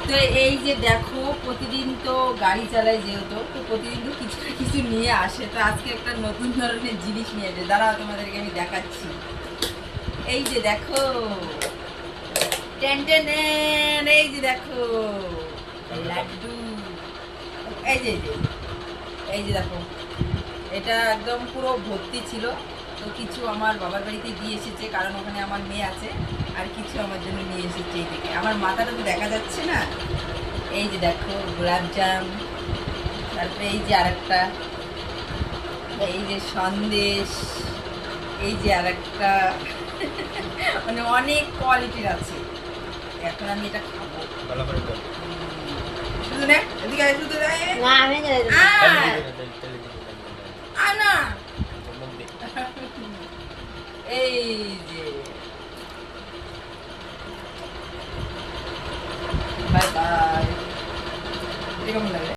তো এই যে দেখো, প্রতিদিন তো গাড়ি চালাই যেহেতু, তো প্রতিদিন তো কিছু না কিছু নিয়ে আসে। তো আজকে একটা নতুন ধরনের জিনিস নিয়ে আসে, দাঁড়াও তোমাদেরকে আমি দেখাচ্ছি। এই যে দেখো, টেন টেন, এই যে দেখো লাড্ডু। এই যে এই যে দেখো, এটা একদম পুরো ভর্তি ছিল। তো কিছু আমার বাবার বাড়িতে দিয়ে এসেছে, কারণ ওখানে আমার মেয়ে আছে। আর কিছু আমার জন্য নিয়ে এসেছে। এই থেকে আমার মাথাটা তো দেখা যাচ্ছে না। এই যে দেখো গোলাপজাম, তারপরে এই যে আরেকটা, এই যে সন্দেশ, এই যে আরেকটা, মানে অনেক কোয়ালিটির আছে। এখন আমি এটা খাবো। শুধু না, এদিকে আয়, শুধু না, না এই যে বাই বাই। এরকম লাগে।